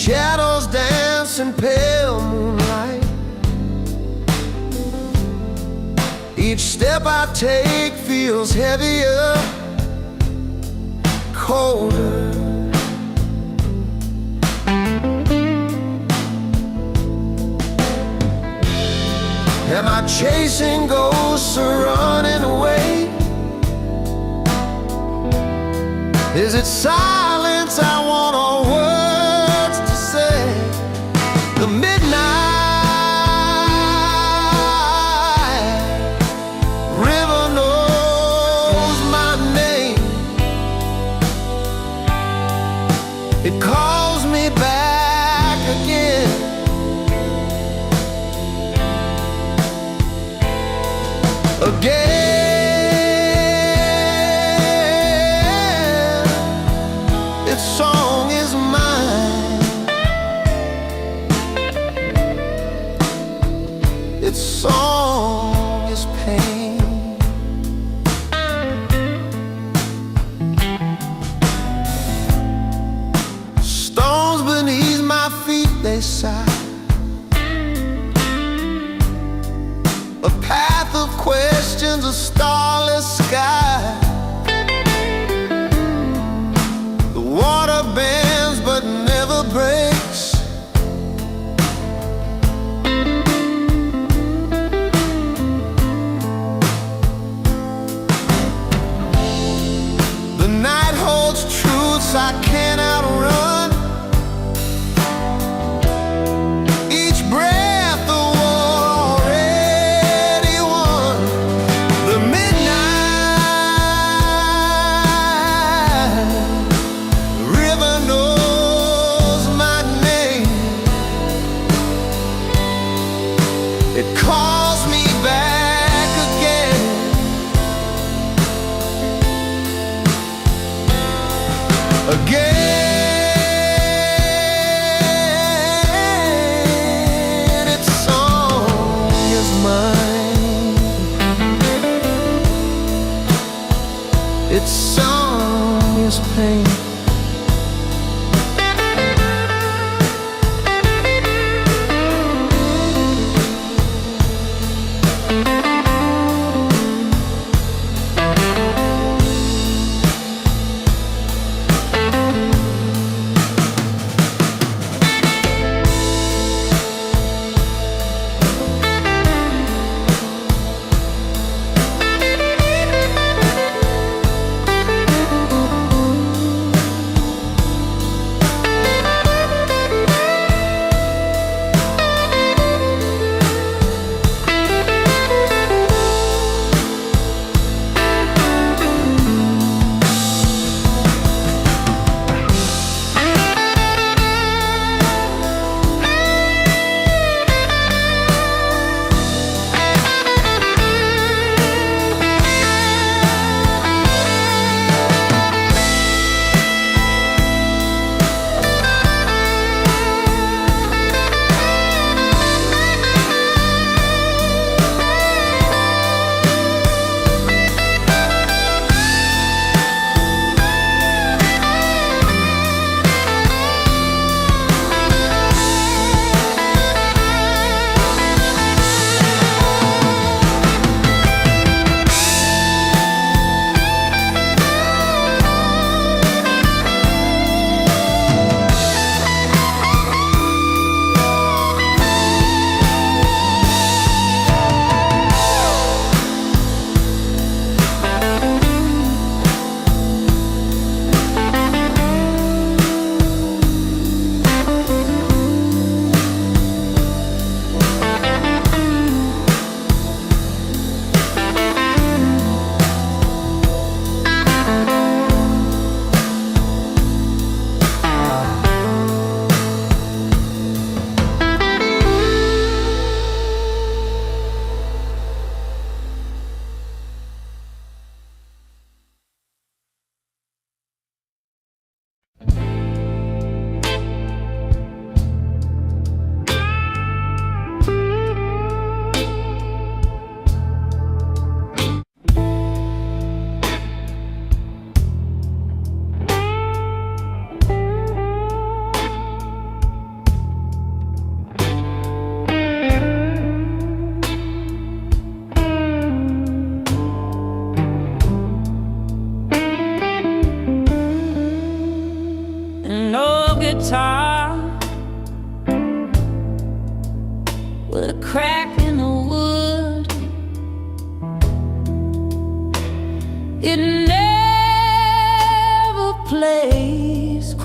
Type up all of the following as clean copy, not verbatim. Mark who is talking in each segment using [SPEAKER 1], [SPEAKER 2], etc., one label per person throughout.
[SPEAKER 1] shadows dance in pale moonlight. Each step I take feels heavier, colder. Am I chasing ghosts or running away? Is it silence I want or words to say? The midnight river knows my name. It calls me back again. Again, its song is mine. Its song is pain. Stones beneath my feet, they sigh. A path of questions, a starless sky. The water bends but never breaks. The night holds truths I can't outrun.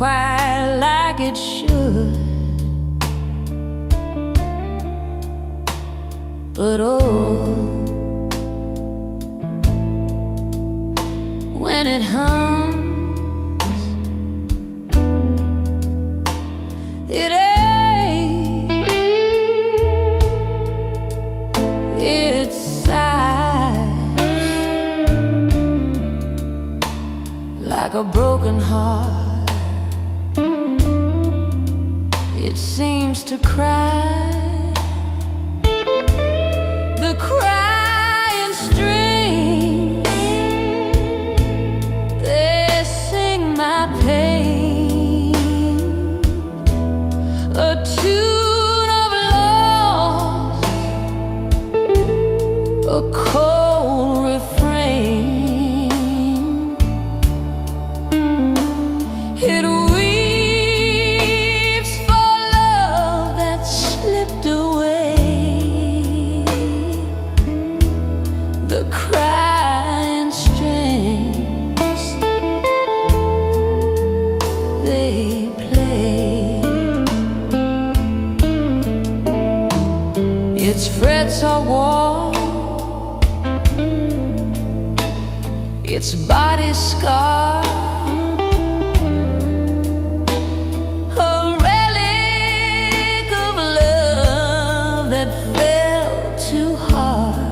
[SPEAKER 2] quite like it should. But oh, when it hums, it aches, it sighs like a broken heart. It seems to cry. The crying strings, they sing my pain, a tune of loss, a cold refrain. It weeps for love that slipped away. The crying strings, they play. Its frets are worn, its body scarred, a relic of love that fell too hard.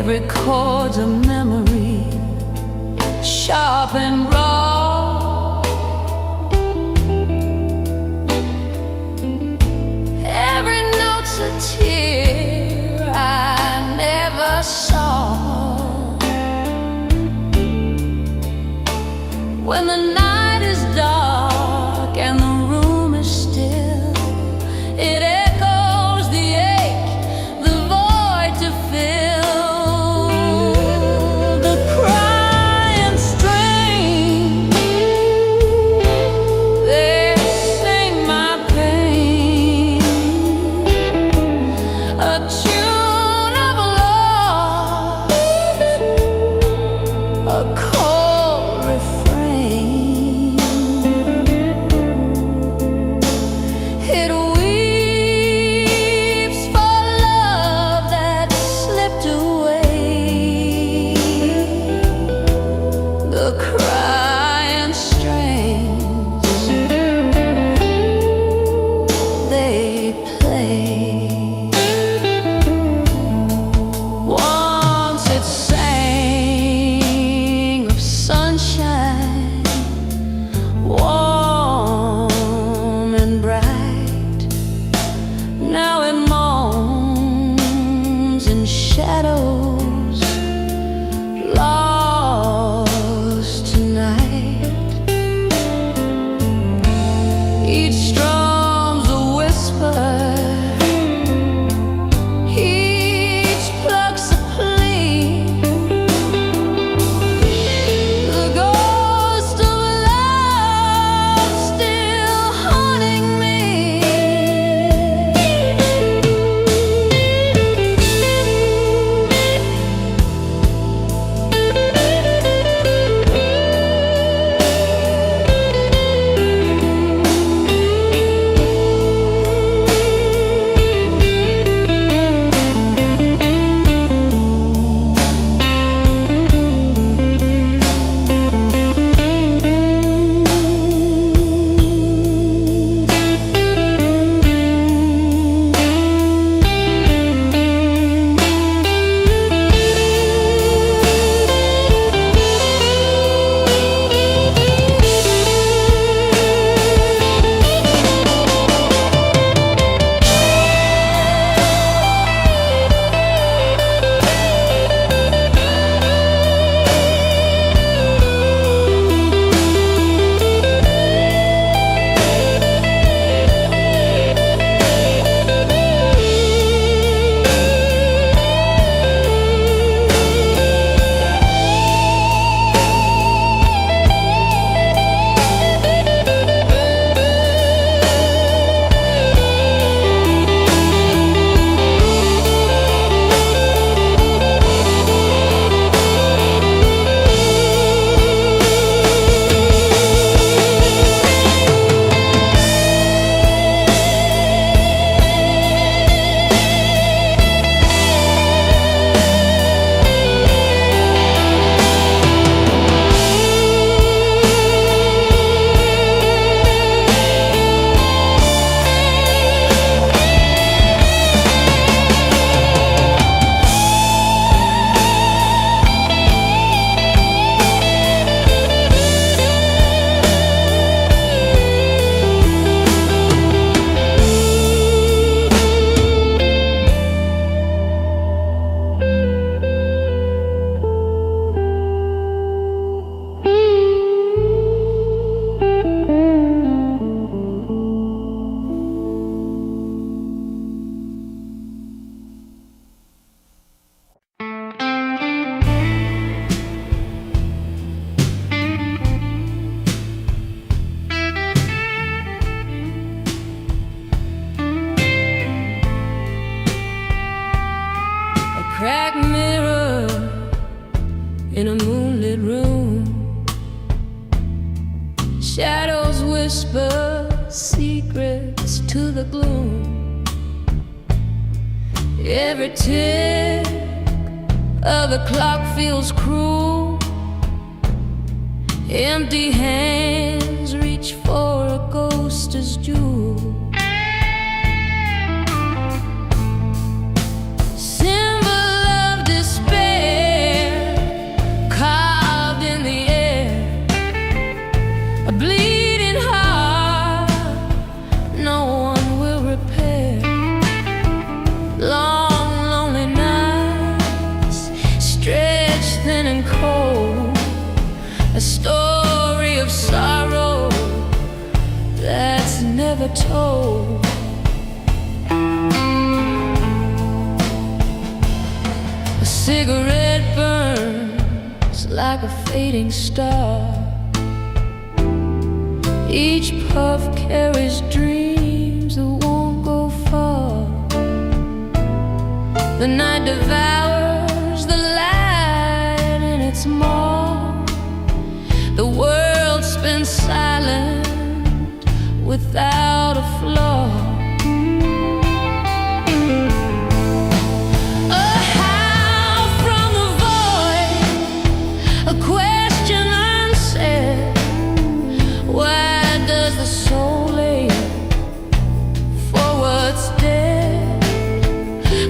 [SPEAKER 2] Every chord's a memory, sharp and raw. Every note's a tear I never saw. When the night is dark and the room is still, it echoes the ache, the void to fill. A cold refrain. It weeps for love that slipped away. The crying strings, they play. Once it sang of sunshine Shadows whisper secrets to the gloom. Every tick of the clock feels cruel. Empty hands reach for a ghoster's jewel. Symbol of despair carved in the air. A bleeding heart no one will repair. Long lonely nights stretched thin and cold. A story of sorrow that's never told. A cigarette burns like a fading star. Each puff carries dreams that won't go far. The night devours the light in its maw. The world spins silent without a flaw. A howl from the void, a question unsaid. Why does the soul ache for what's dead?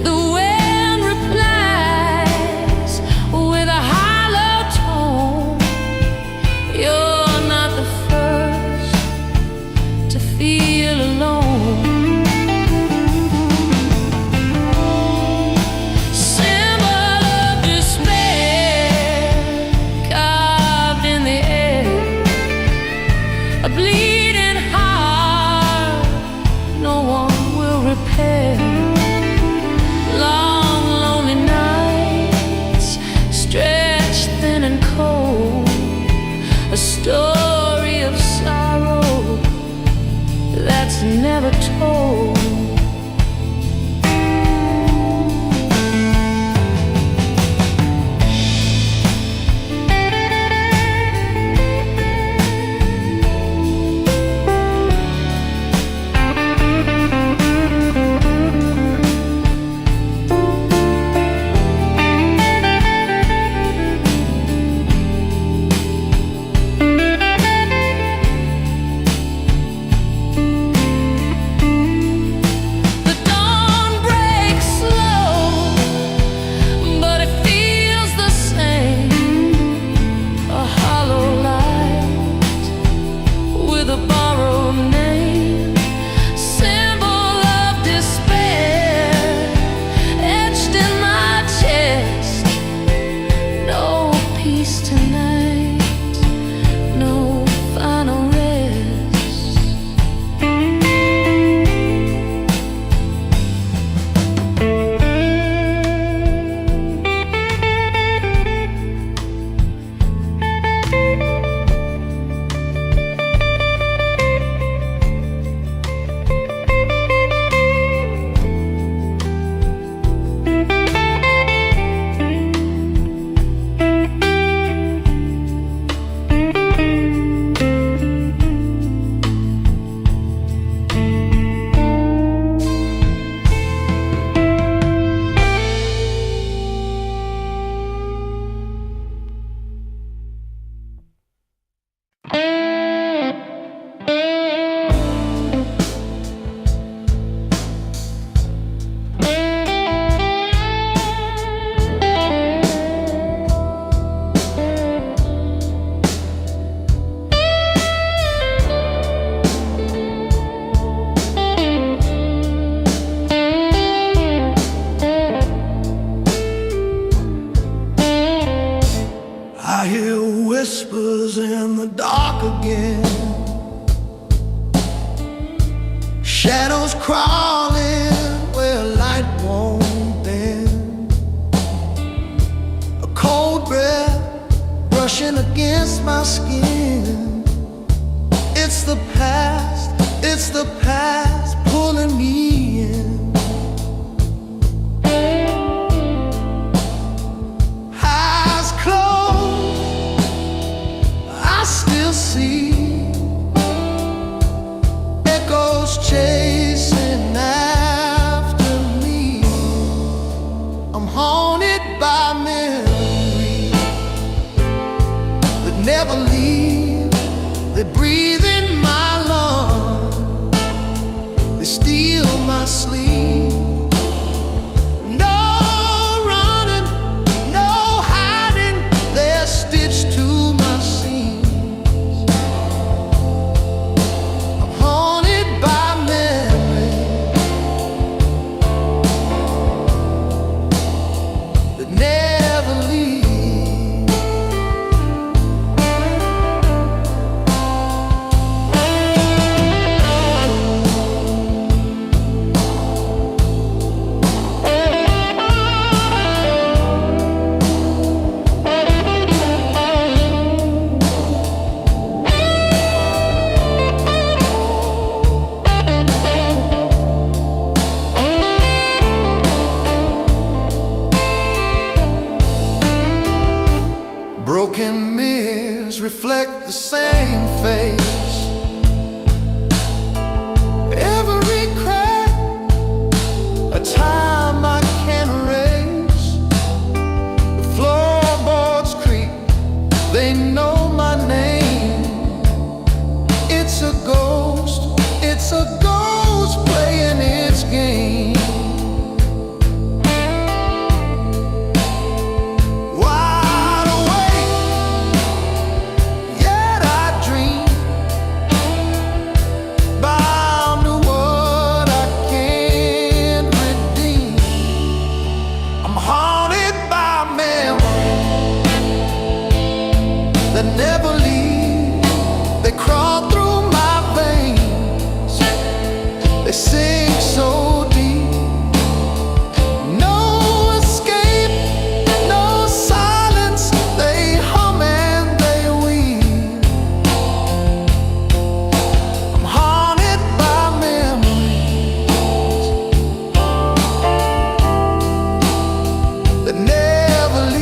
[SPEAKER 2] The wind replies with a hollow tone. You're not the first to feel alone. Symbol of despair carved in the air. A bleeding heart no one will repair. Long lonely nights stretched thin and cold. A story of sorrow that's never told. The dawn breaks slow, but it feels the same. A hollow light with a borrowed name. Symbol of despair etched in my chest. No peace tonight, no final rest.
[SPEAKER 1] I hear whispers in the dark again. Shadows crawling where light won't bend. A cold breath brushing against my skin. It's the past pulling me in. Eyes closed, I still see leave. They breathe in my lungs, they steal my sleep. No running, no hiding, they're stitched to my seams. I'm haunted by memories that never leave. Broken mirrors reflect the same face. Every crack, a time I can't erase. The floorboards creak, they know my name. It's a ghost playing its game. That never leave, they crawl through my veins, they sink so deep. No escape, no silence, they hum and they weave. I'm haunted by memories that never leave.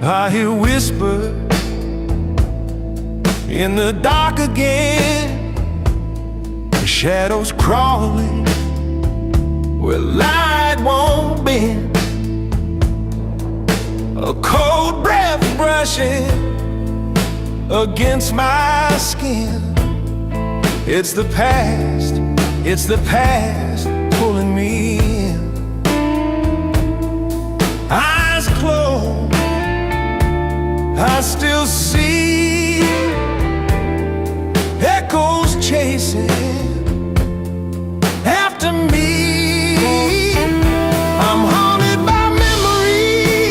[SPEAKER 3] I hear whispers in the dark again, the shadows crawling where light won't bend, a cold breath brushing against my skin. It's the past pulling me in. Eyes closed, I still see echoes chasing after me. I'm haunted by memories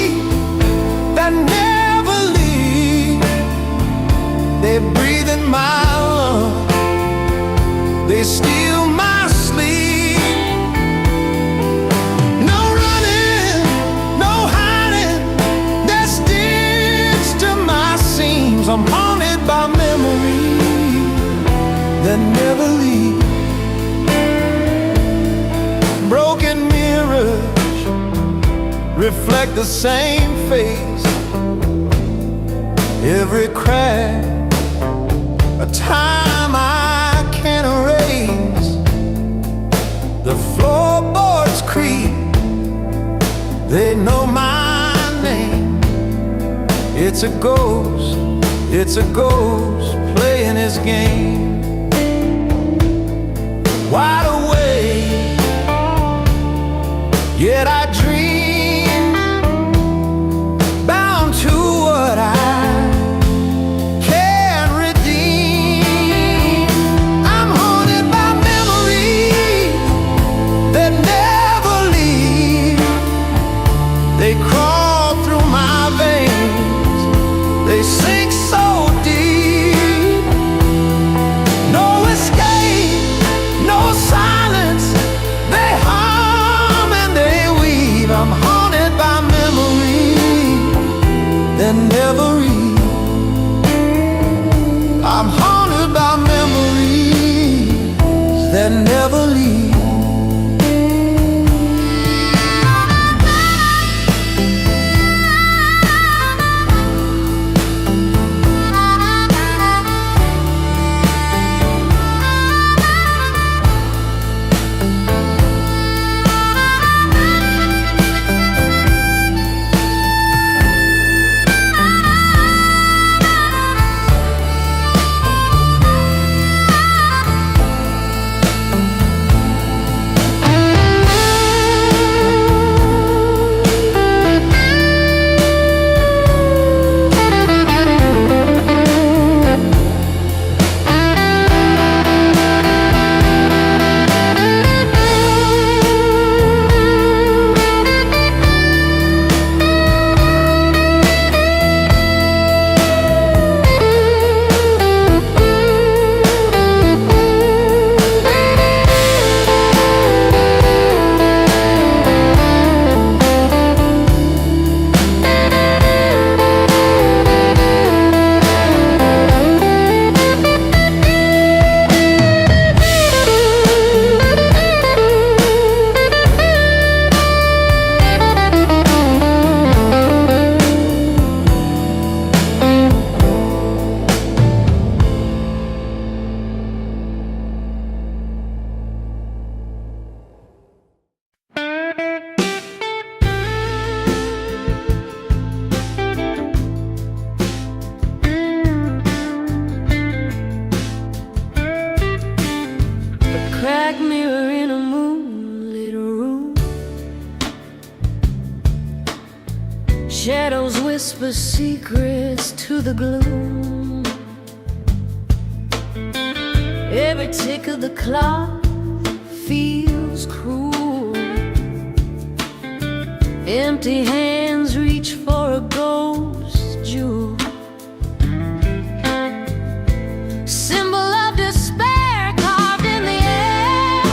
[SPEAKER 3] I'm haunted by memories that never leave. Broken mirrors reflect the same face. Every crack, a time I can't erase. The floorboards creak, they know my name. It's a ghost, it's a ghost playing his game. Wide awake, yet I dream, bound to what I can't redeem. I'm haunted by memories that never leave. They crawl through my veins, they sink so deep. No escape, no silence, they hum and they weave. I'm haunted by memories that never leave. I'm haunted by memories that never leave.
[SPEAKER 2] Cracked mirror in a moonlit room. Shadows whisper secrets to the gloom. Every tick of the clock feels cruel. Empty hands reach for a ghost jewel. Symbol of despair carved in the air.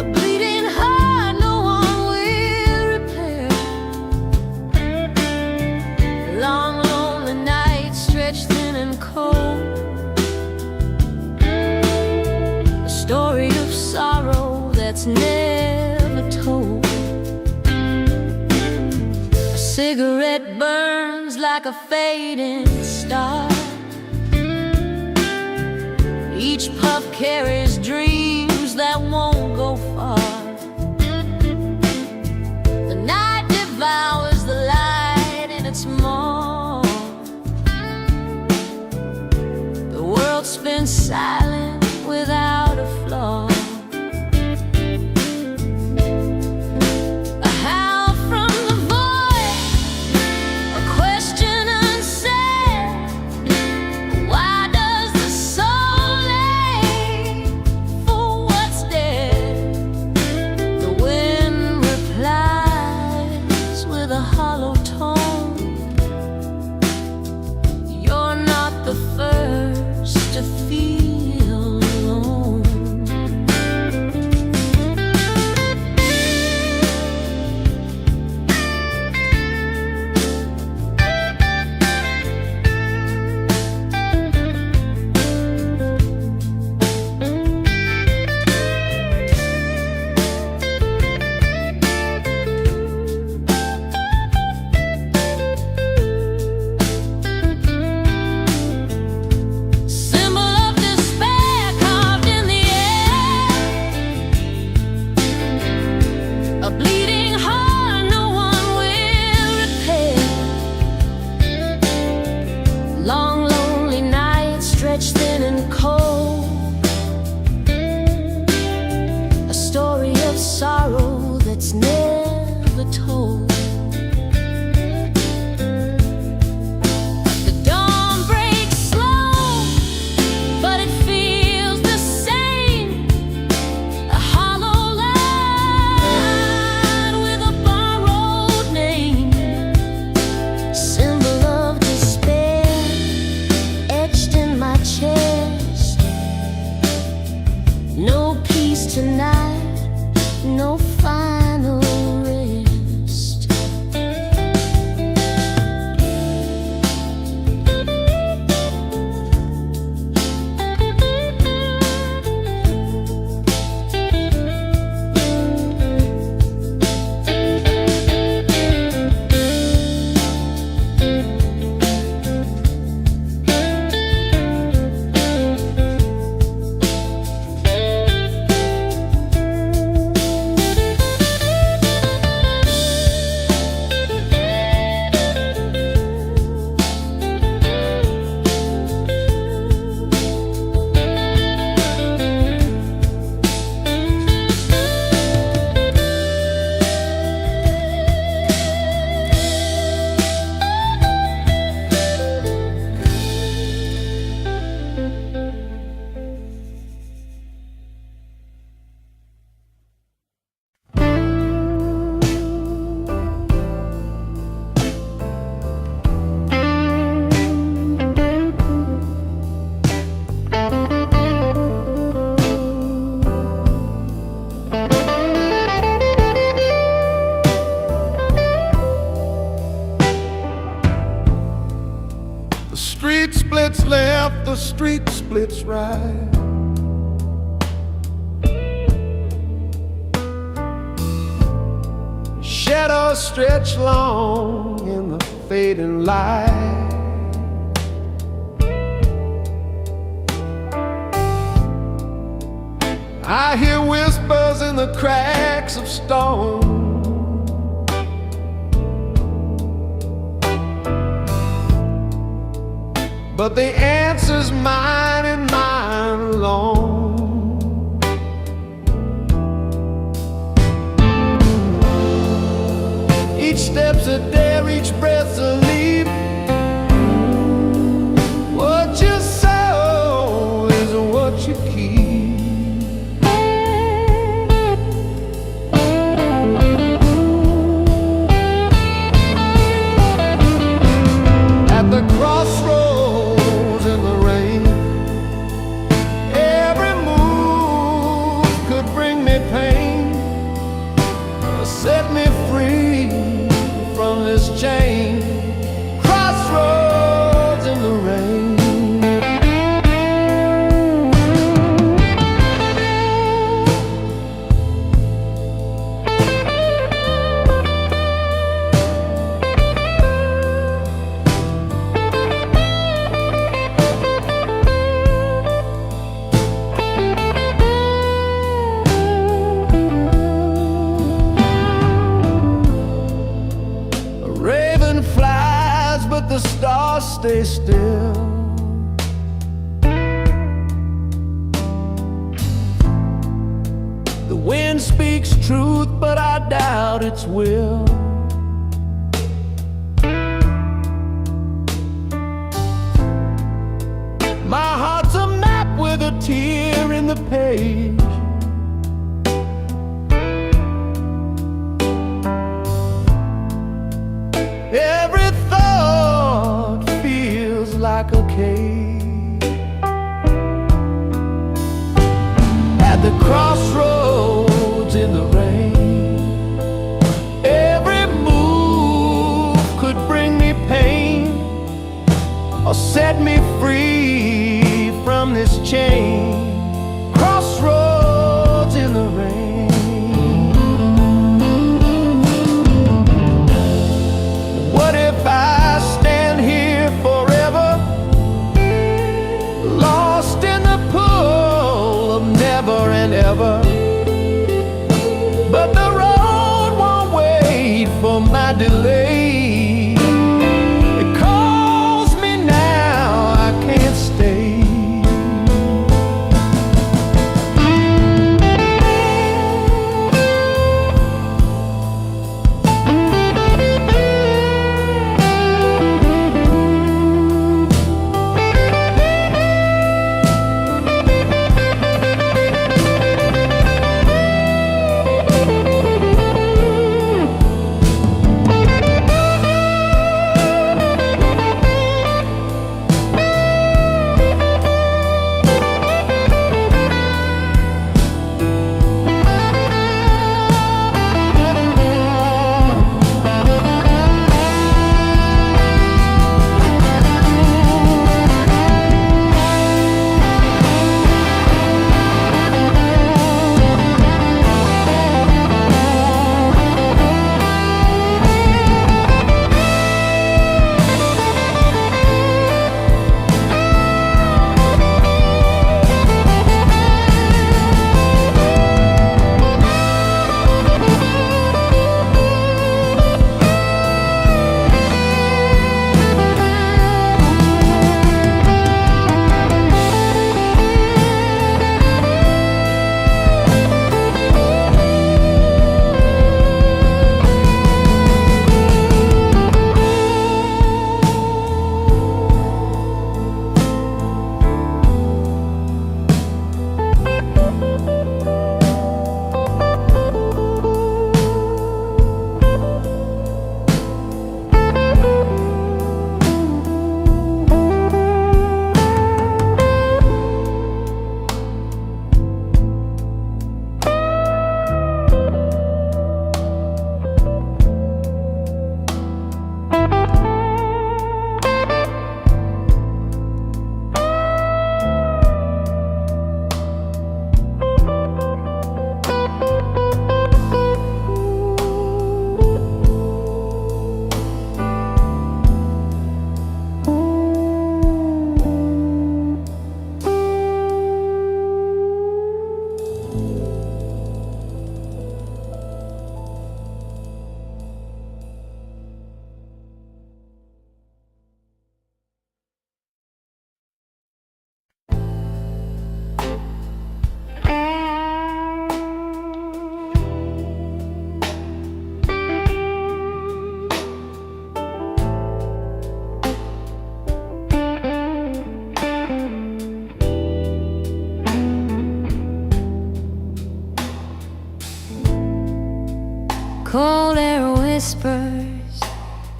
[SPEAKER 2] A bleeding heart no one will repair. Long lonely nights stretched thin and cold. A story of sorrow that's never told. A cigarette burns like a fading star. Each puff carries dreams that won't go far. The night devours the light in its maw. The world spins silent without a flaw. A howl from the void, a question unsaid. Why does the soul ache for
[SPEAKER 3] the street splits right. Shadows stretch long in the fading light. I hear whispers in the cracks of stone. But the answer's mine and mine alone. Each step's a dare, each breath's a leap. What you sow is what you keep. At the crossroads in the rain, every move could bring me pain, or set me free from this chain. Crossroads in the rain. The stars stay still. The wind speaks truth, but I doubt its will. My heart's a map with a tear in the page. Every thought feels like a cage. At the crossroads in the rain, every move could bring me pain, or set me free from this chain. Crossroads in the rain. What if I stand here forever, lost in the pull of never and ever? But the road won't wait for my delay. It calls me now, I can't stay.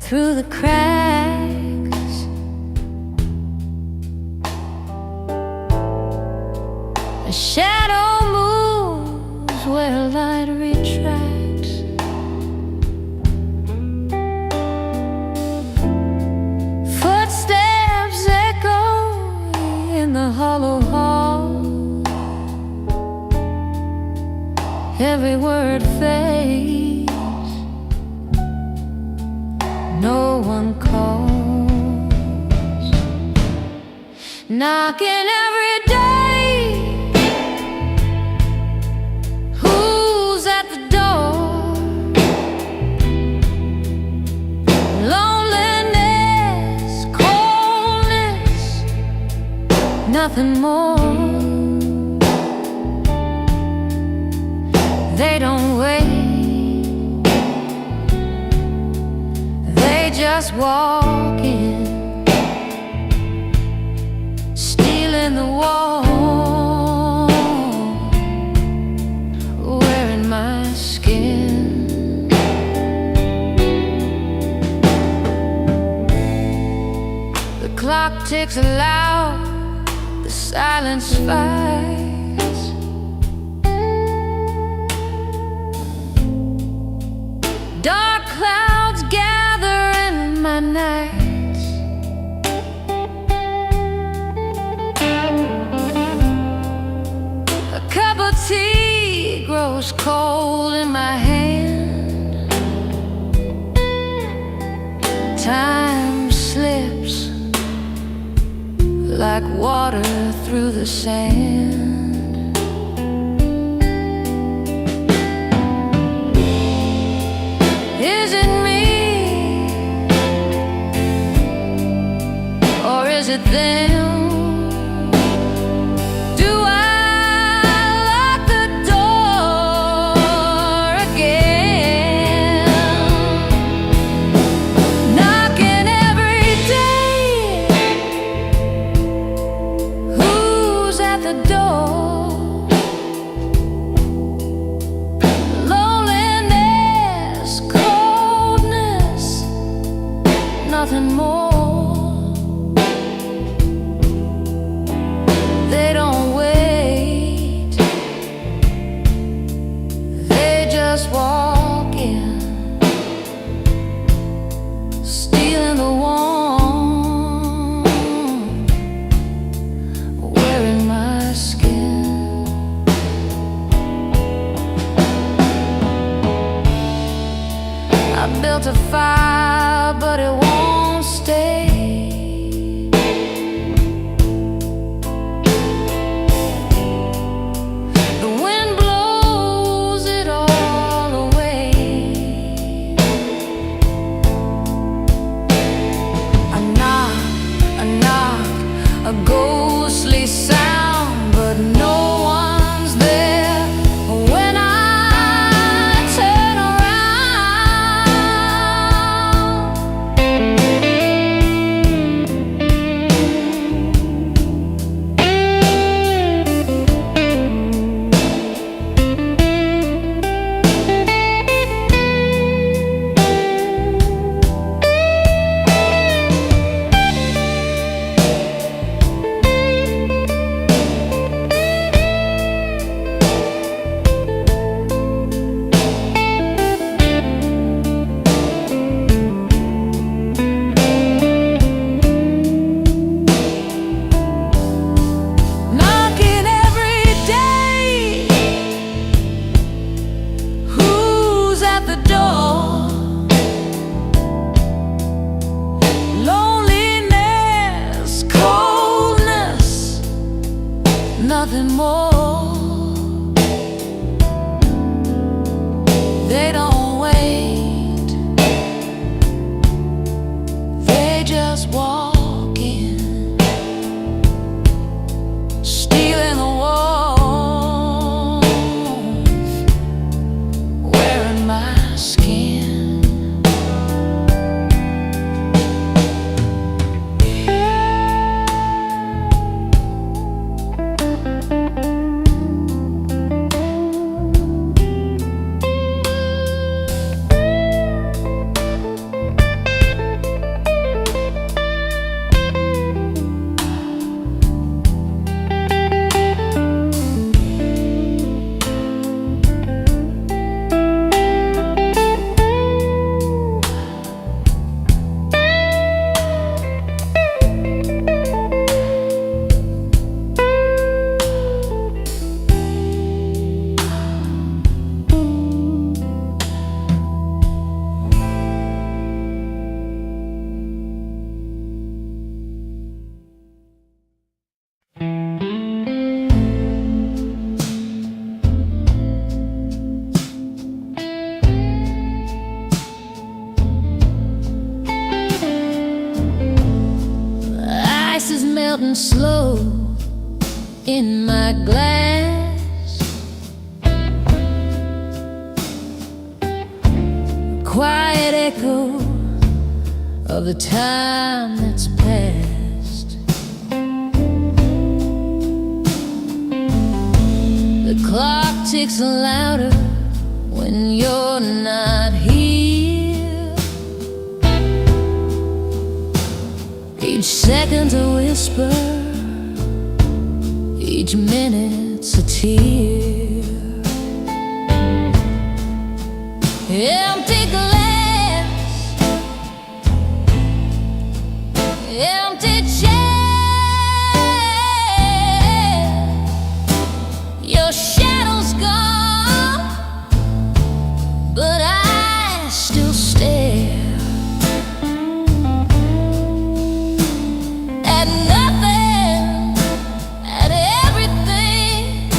[SPEAKER 2] through the cracks. A shadow moves where light retracts. Footsteps echo in the hollow hall. Every word fades, no one calls. Knocking every day, who's at the door? Loneliness, coldness, nothing more. They don't wait, they just walk in, stealing the wall, wearing my skin. The clock ticks loud, the silence fights. Dark clouds gather in my nights. A cup of tea grows cold in my hand. Time slips like water through the sand. Is it me, or is it them? Do I lock the door again? Knocking every day, who's at the door? Nothing more. They don't wait, they just walk in, stealing the warmth, wearing my skin. I built a fire, but it won't stay. The wind blows it all away. A knock, a ghostly sound, but no one's there when I turn nothing more. They don't wait, they just walk in, stealing the walls, wearing my skin. melting slow in my glass. Quiet echo of the time that's past. The clock ticks louder when you're not here. Each second's a whisper, each minute's a tear. Empty glass, empty chair. Your shadow's gone, but I still stare at nothing, at everything,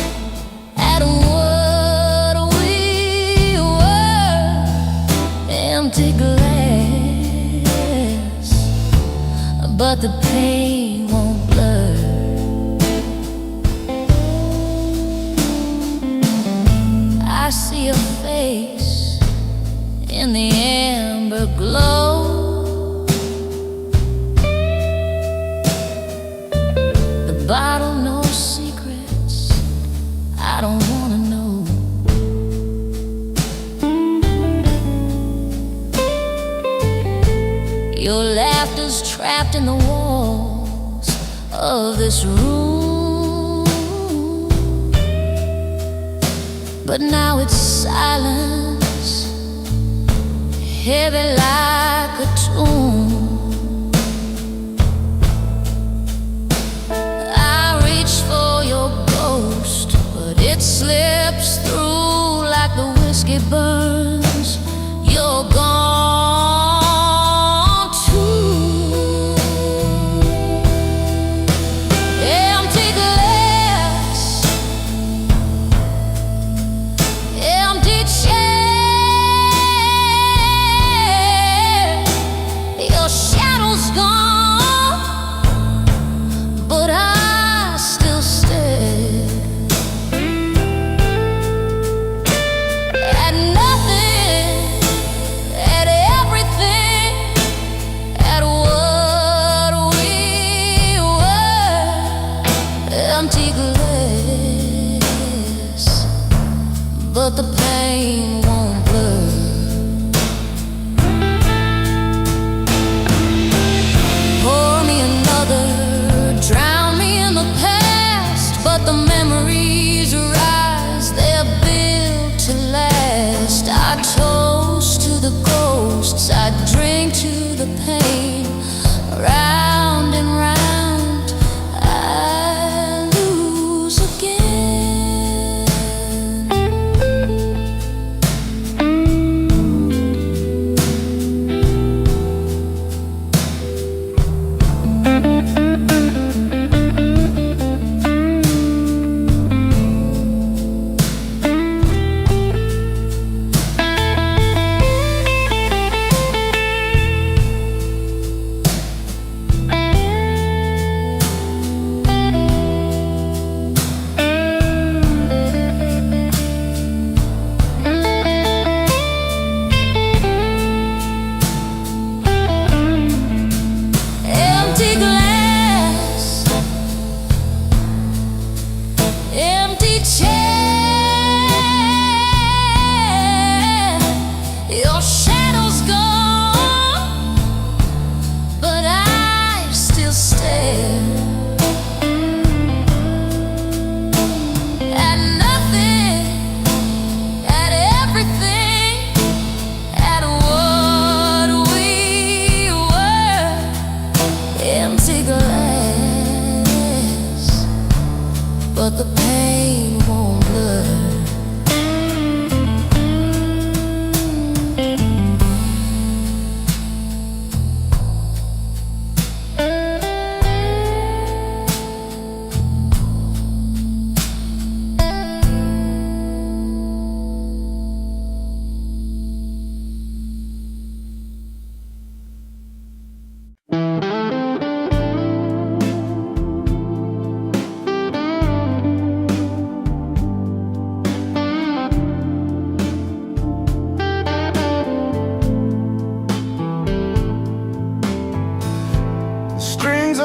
[SPEAKER 2] at what we were. Empty glass, but the pain won't blur. I see a face in the amber glow. The bottle knows secrets I don't wanna know. Your laughter's trapped in the walls of this room, but now it's silence, heavy like a tomb. I reach for your ghost, but it slips through like the whiskey burns. You're gone too. Empty glass, empty chair. Your shadow's gone, but I still stare at nothing, at everything, at what we were. Empty glass, but the pain won't blur. Pour me another, drown me in the past, but the memories rise, they're built to last. I toast to the ghosts, I drink to the pain. Round and round, I lose again.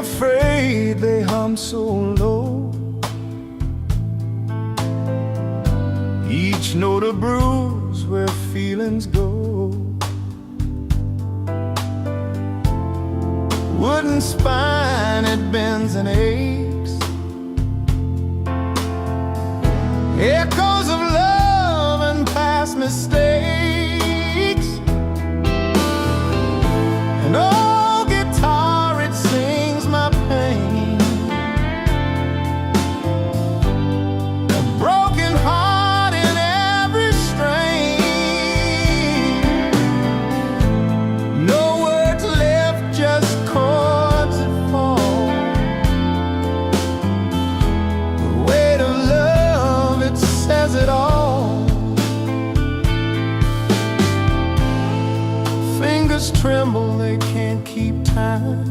[SPEAKER 3] afraid they hum so low. Each note a bruise where feelings go. Wooden spine, it bends and aches. Echoes of love and past mistakes. And old guitar, it sings my pain. A broken heart in every strain. No words left, just chords that fall. The weight of love, it says it all. Fingers tremble, they can't keep time.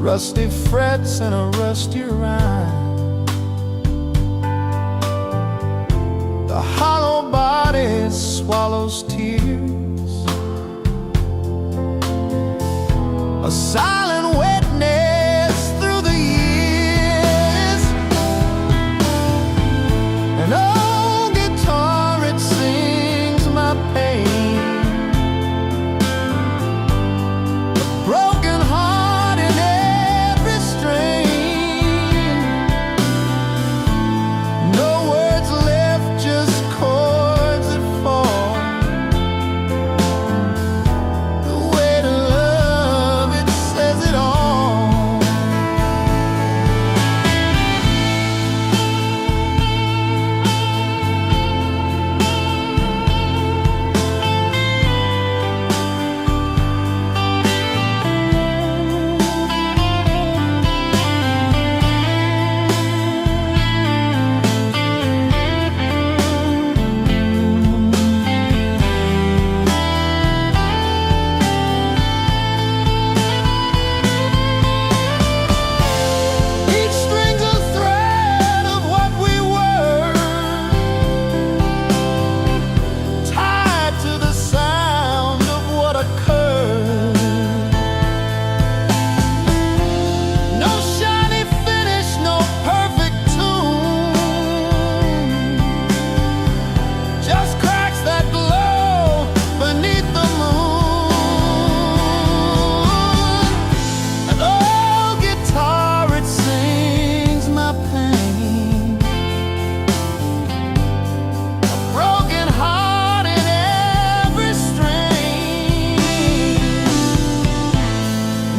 [SPEAKER 3] Rusty frets and a rusty rhyme. The hollow body swallows tears. A silent witness through the years. An old guitar, it sings my pain. A broken heart in every strain. No words left, just chords that fall. The weight of love, it says it all. Each string's a thread of what we were, tied to the sound of what occurred. No shiny finish, no perfect tune, just cracks that glow beneath the moon. An old guitar, it sings my pain. A broken heart in every strain.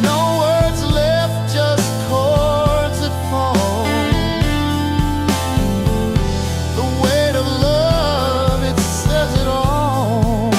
[SPEAKER 3] No words left, just chords that fall. The weight of love, it says it all.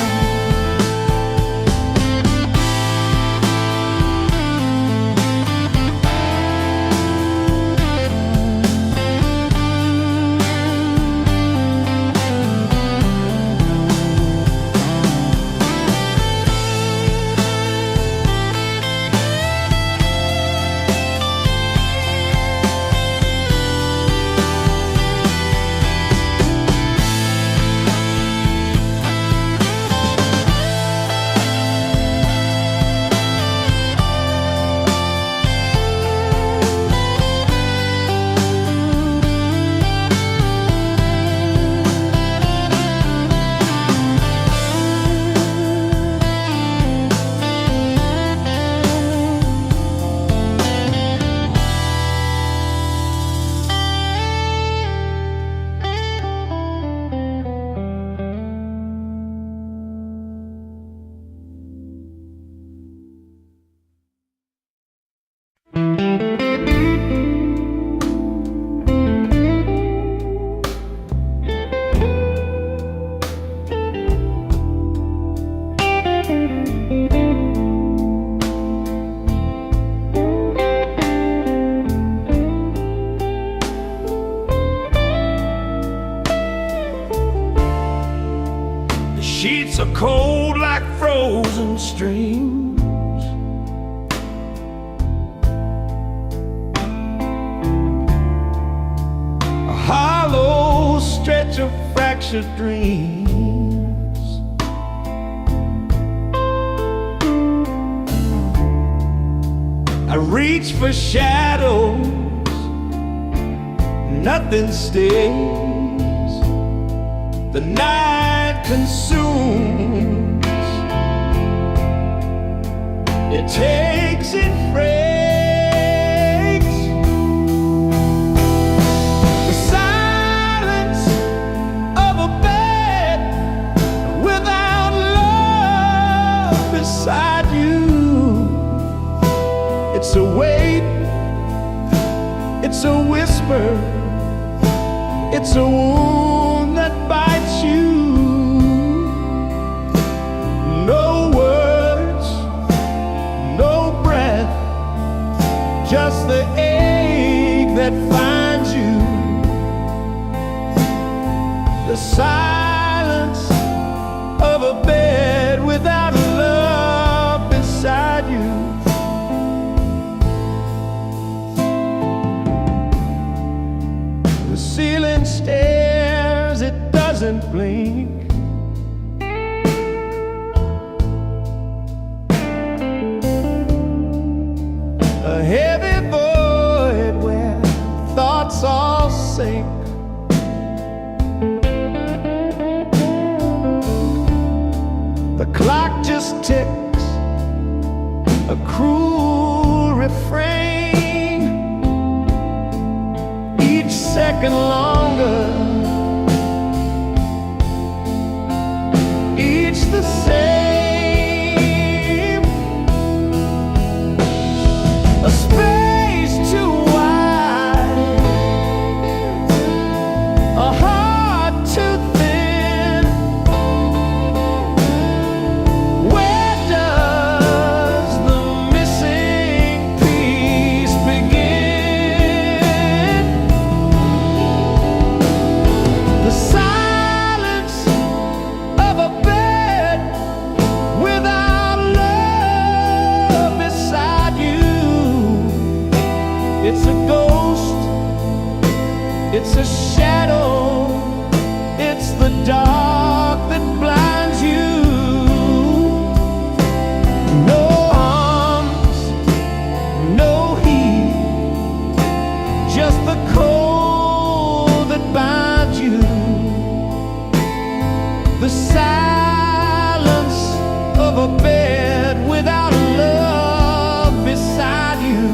[SPEAKER 3] The sheets are cold like frozen streams. A hollow stretch of fractured dreams. reach for shadows, nothing stays. The night consumes, it takes, it breaks. The silence of a bed without love beside you. It's a wait, it's a whisper, it's a wound that bites you. No words, no breath, just the ache that finds you. The silence of a bed without love beside you. The ceiling stares, it doesn't blink. A heavy void where thoughts all sink. The clock just ticks, a cruel refrain. Each second longer, each the same. A space too wide, a heart too thin. Where does the missing piece begin? The silence of a bed without love beside you. It's a ghost, it's a shadow, it's the dark that blinds you. No arms, no heat, just the cold that binds you. The silence of a bed without love beside you.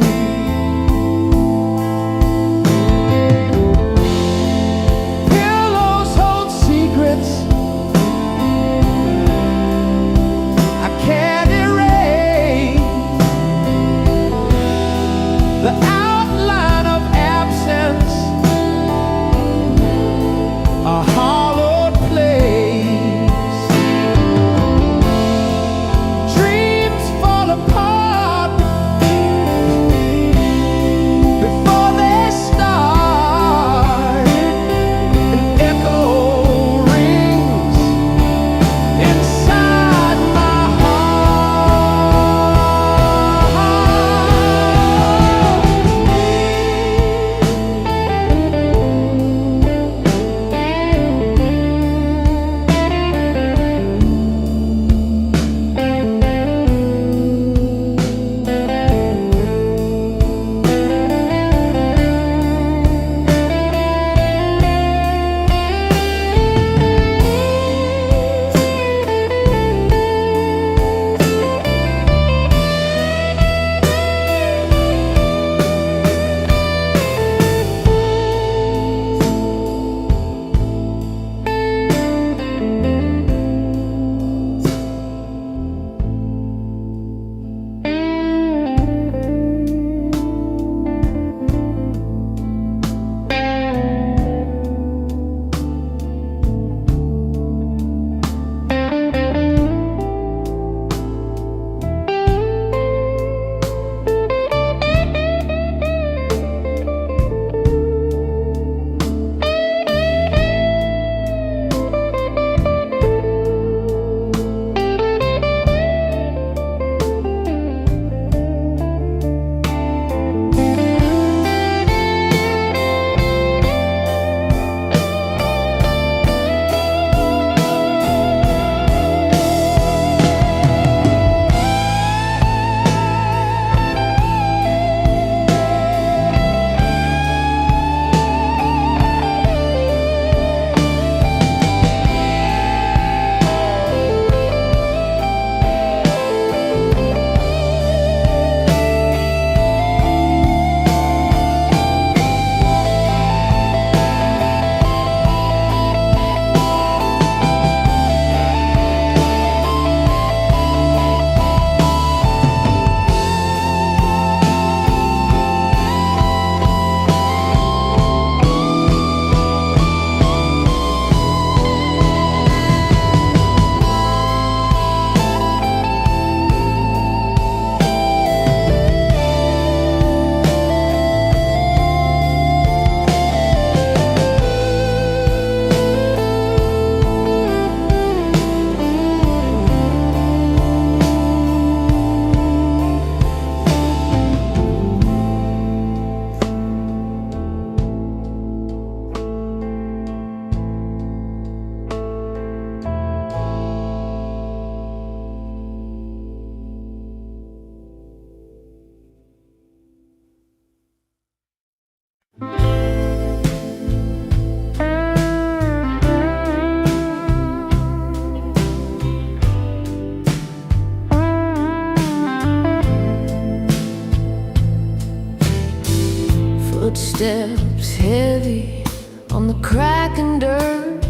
[SPEAKER 2] Footsteps heavy on the cracking dirt.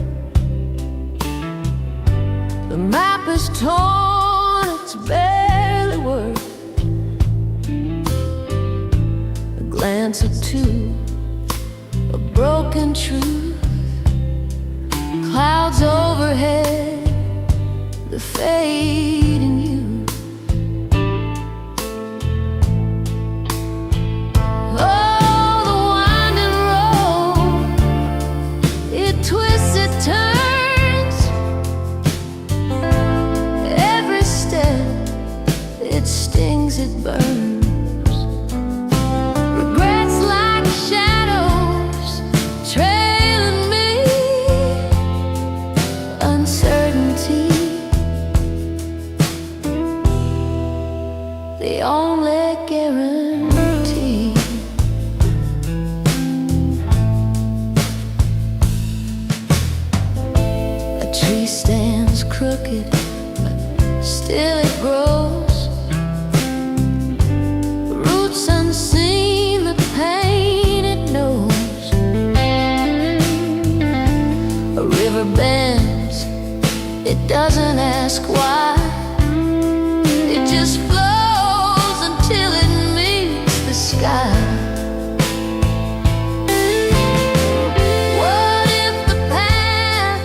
[SPEAKER 2] The map is torn, it's barely worth a glance or two, a broken truth. Clouds overhead, the fade in you. Oh, the winding road, it twists, it turns. Every step, it stings, it burns. Regrets like shadows trailing me. Uncertainty, the only guarantee. A tree stands crooked, but still it grows. Roots unseen, the pain it knows. A river bends, it doesn't ask why. It just flows until it meets the sky. What if the path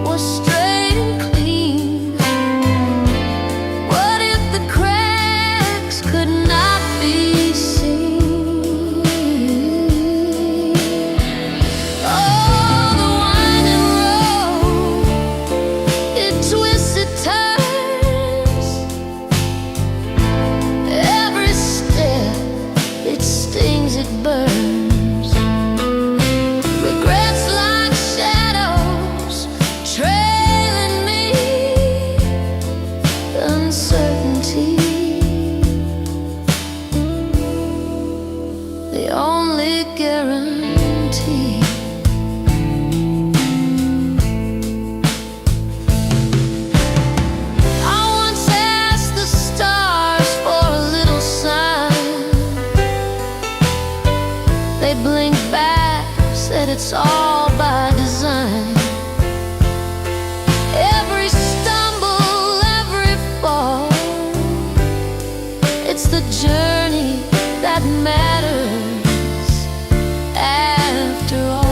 [SPEAKER 2] was straight and clean? What if the cracks could not be seen? Oh, the winding road, it twists, it turns. Every step, it stings, it burns. Regrets like shadows trailing me. Uncertainty, the only guarantee. I once asked the stars for a little sign. They blinked back, said it's all by design. Every stumble, every fall, it's the journey that matters after all.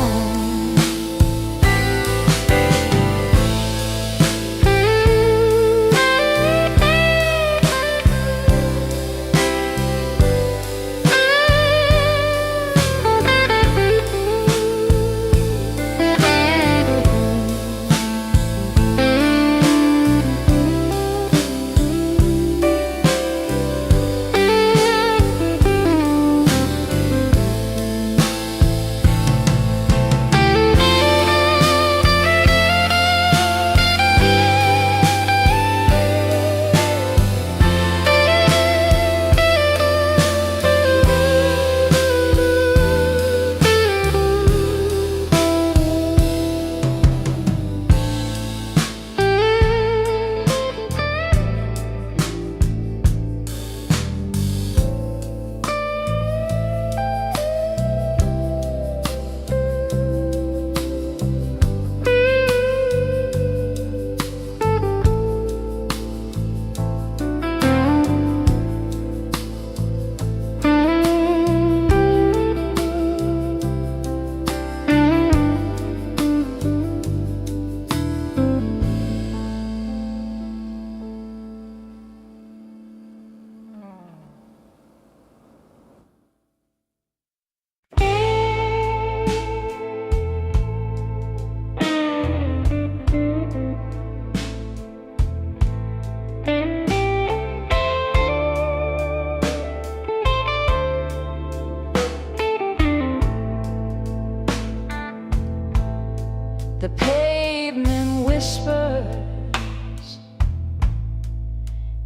[SPEAKER 2] The pavement whispers,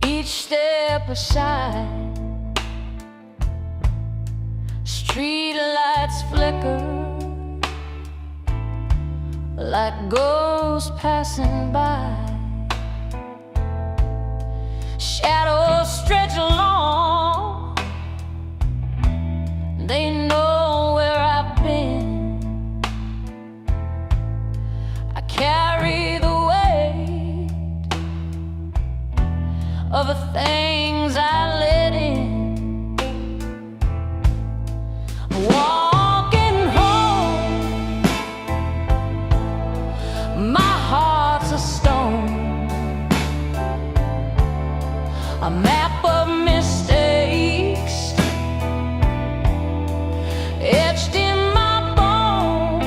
[SPEAKER 2] each step aside. Street lights flicker like ghosts passing by. Shadows stretch along, they know of the things I let in. Walking home, my heart's a stone, a map of mistakes etched in my bone.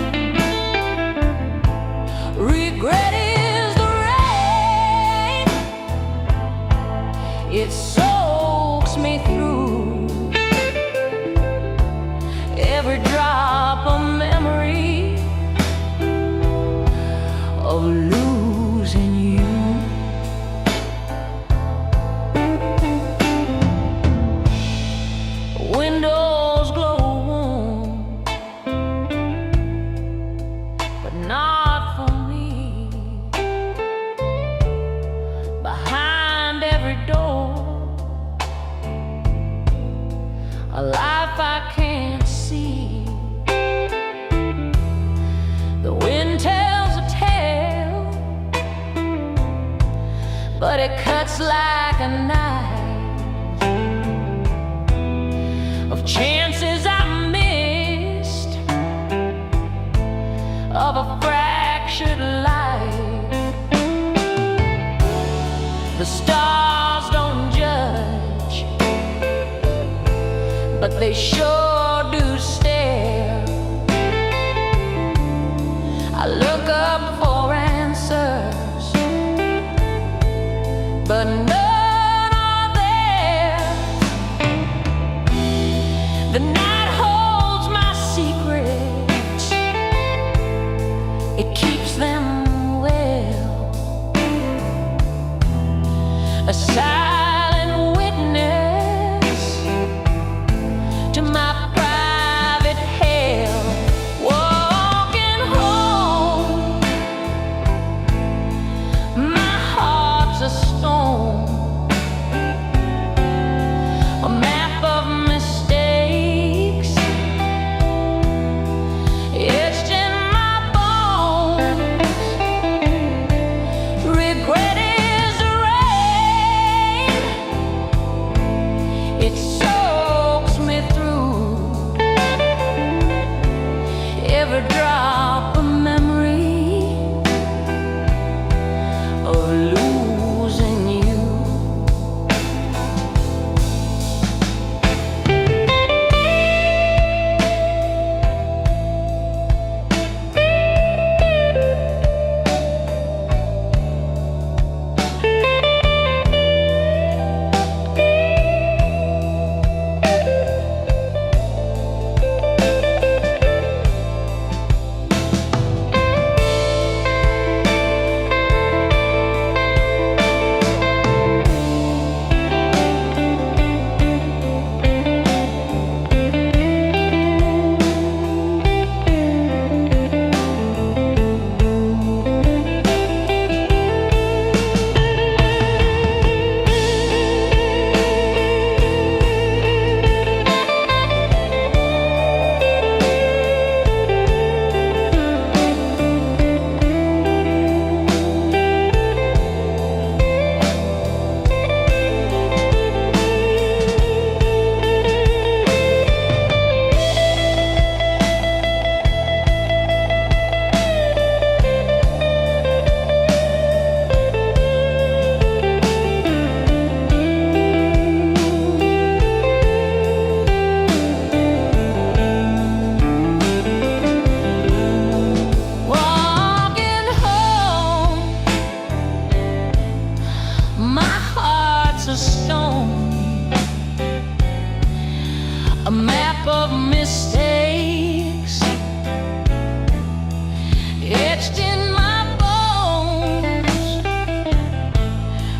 [SPEAKER 2] Regret is the rain, it soaks me through. Every drop of memory of losing you. Windows glow warm, but not for me. Behind every door, a life I can't see. The wind tells a tale, but it cuts like a knife, of chances I missed, of a fractured life. The stars don't judge, but they sure do stare. I look up for answers, but none are there. The night holds my secrets, it keeps them well. A silent witness to my private hell. Walking home, my heart's a stone, a map of mistakes etched in my bones. Regret is the rain, it soaks me through. Every drop of memory of losing you. Walking home, my heart's a stone, a map of mistakes etched in my bones.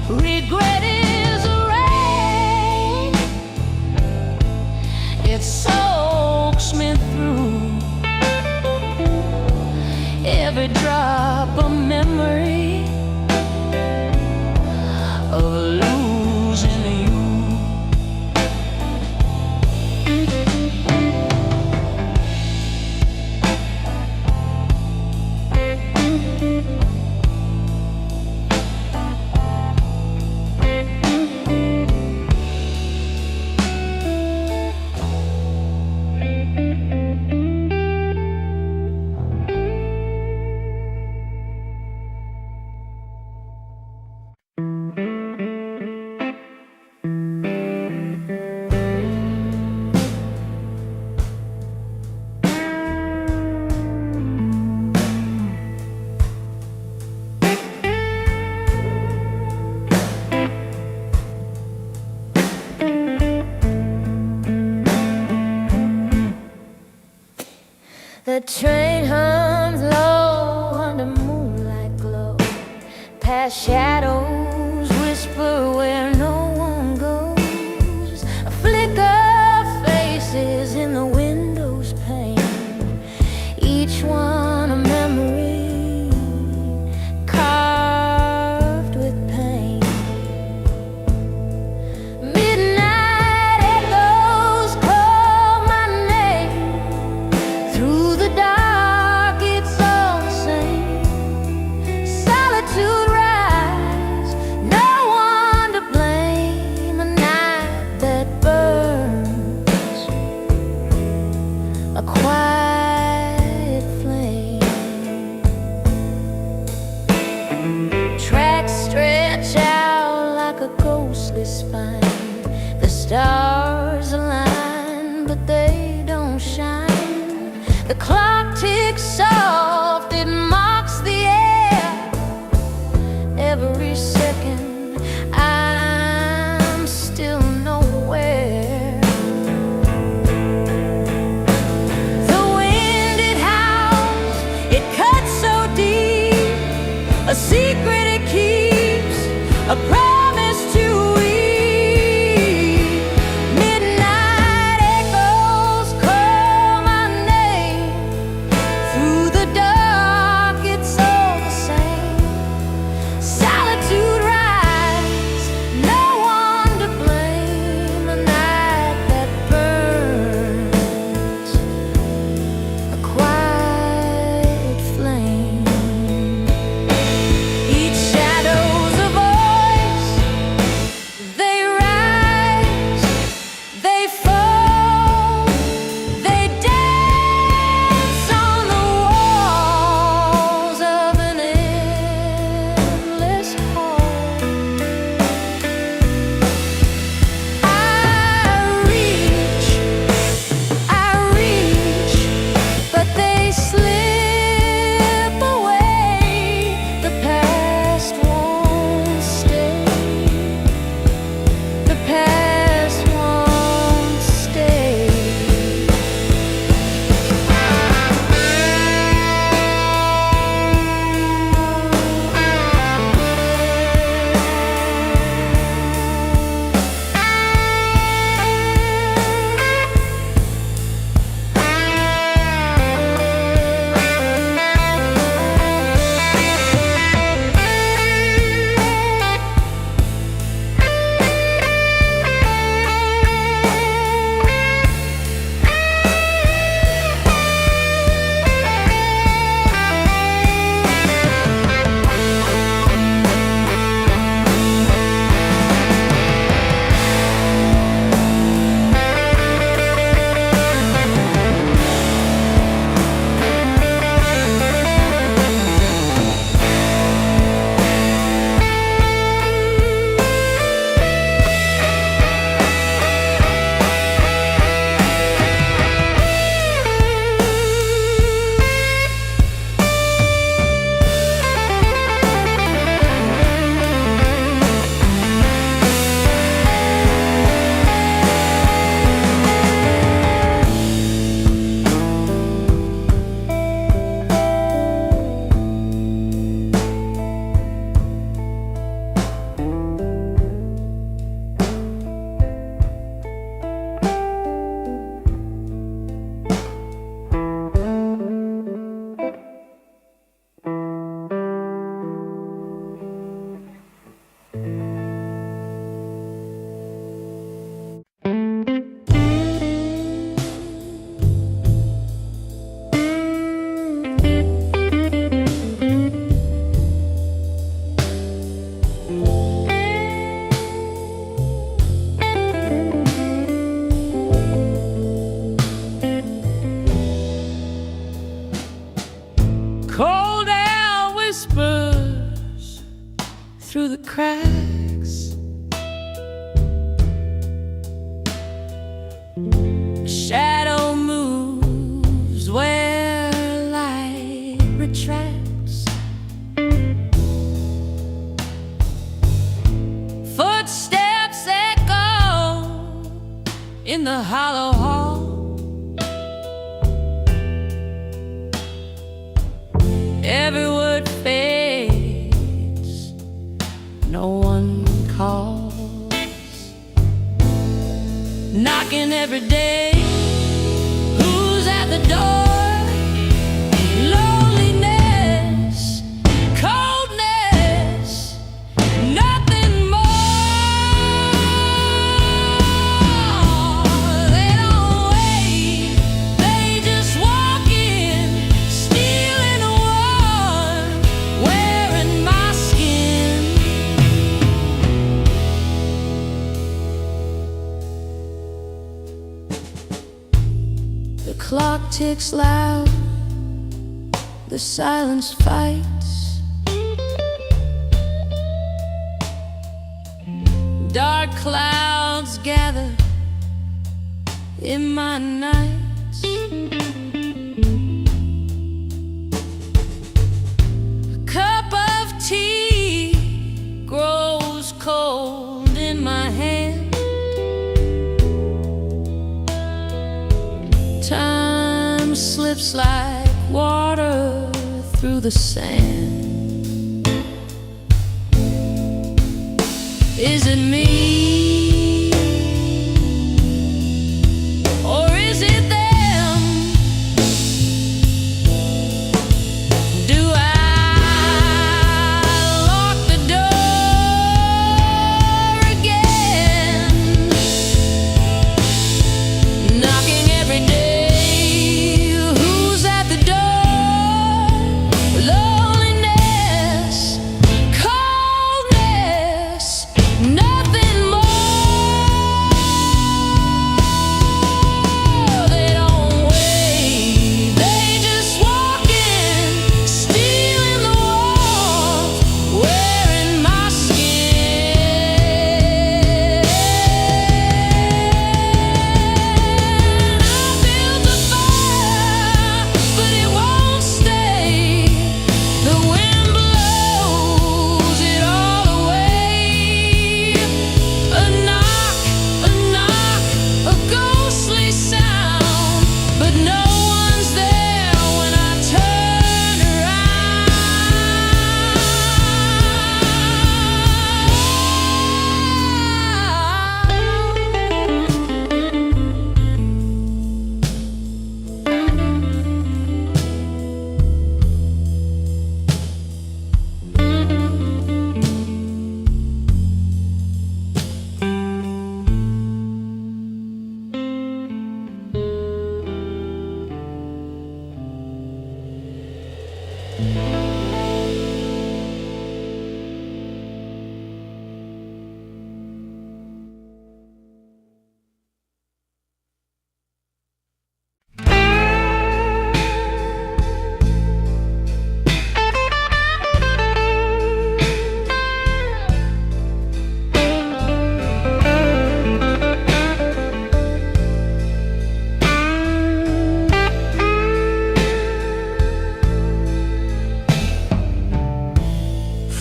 [SPEAKER 2] Regret is a rain, it soaks me through. Every drop of memory of losing you. The train hums low under moonlight glow, past shadows whisper where no one goes. A flicker of faces in the window's pane, each one a memory carved with pain. Midnight echoes call my name. Through the dark it's all the same. Solitude rise, no one to blame. A night that burns, a quiet flame. Tracks stretch out like a ghostly spine. The stars align, but they don't shine. The clock ticks soft, it marks the air. Every second I'm still nowhere. The wind it howls, it cuts so deep. A secret it keeps, a promise to read. Midnight echoes call my name. Through the dark it's all the same. Solitude rise, no one to blame. A night that burns, a quiet flame. Each shadow's a voice. They rise, they fall, they dance on the walls of an endless hall. I reach, but they slip away. The past won't stay. The past won't stay. Cold air whispers through the cracks. Shadow moves where light retracts. Footsteps echo in the hollow hall. no one calls, knocking every day. Who's at the door? Loneliness, coldness, nothing more. They don't wait, they just walk in, stealing a one, wearing my skin. The clock ticks loud, the silence fights. Dark clouds gather in my nights. A cup of tea grows cold in my hand. Time slips like water through the sand. Is it me, or is it them? Do I lock the door again, knocking every day?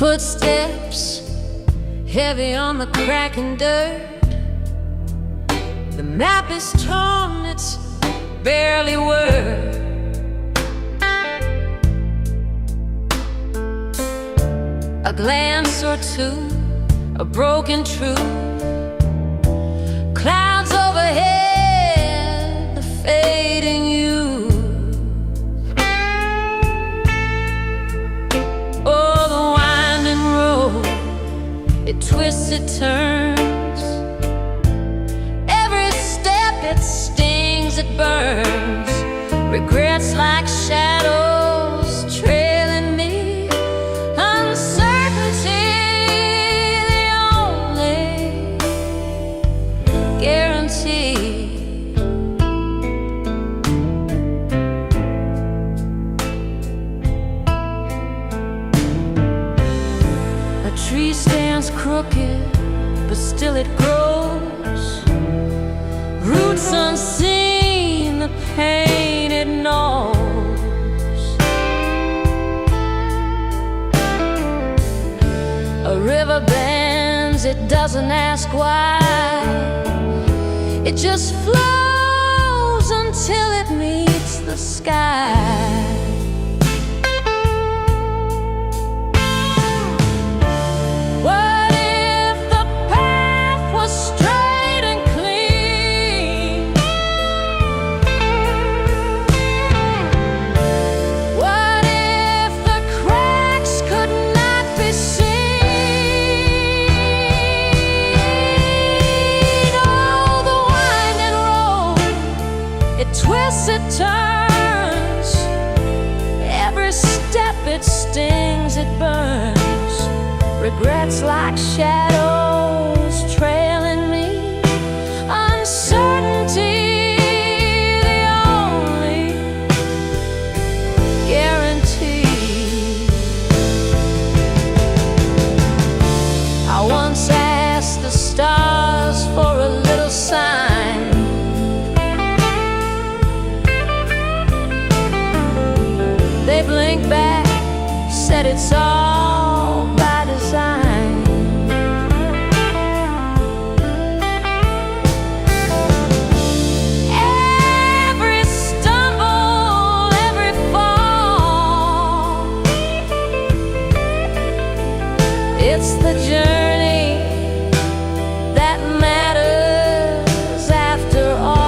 [SPEAKER 2] Footsteps heavy on the cracking dirt. The map is torn, it's barely word. A glance or two, a broken truth. Clouds overhead, the fading youth. Oh, the winding road, it twists, it turns. Every step, it stings, it burns. Regrets like shadows trailing me. Uncertainty, the only guarantee. A tree stands crooked, but still it grows. Roots unseen, the pain it knows. A river bends, it doesn't ask why. It just flows until it meets the sky. Whoa. Regrets like shadows trailing me. Uncertainty, the only guarantee. I once asked the stars for a little sign. They blinked back, said it's all by design. Every stumble, every fall, it's the journey that matters after all.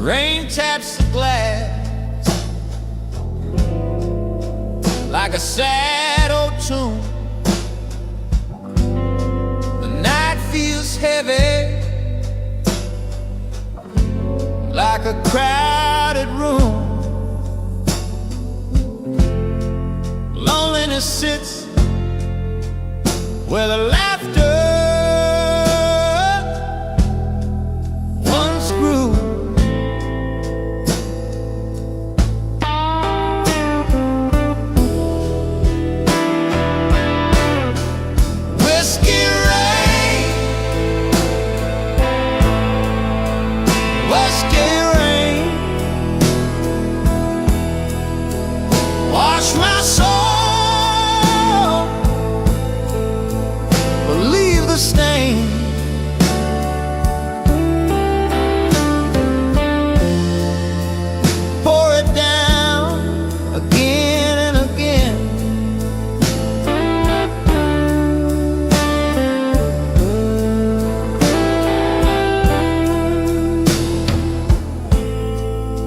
[SPEAKER 3] Rain taps the glass like a sad old tune. The night feels heavy like a crowded room. Loneliness sits where the laughter once grew. Whiskey rain, whiskey rain, wash my soul, but leave the stain. Pour it down again and again.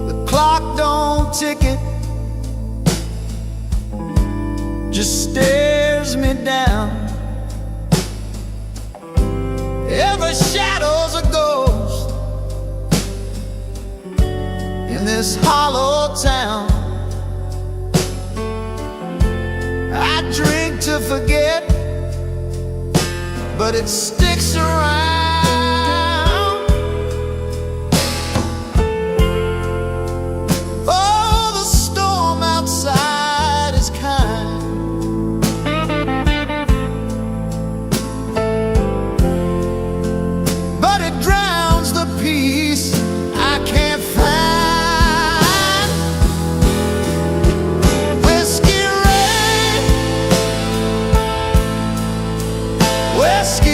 [SPEAKER 3] The clock don't tick it, just stares me down. Every shadow's a ghost in this hollow town. I drink to forget,
[SPEAKER 1] but it sticks around. Oh, the storm outside is kind, but it drowns the peace I can't find. Whiskey rain, whiskey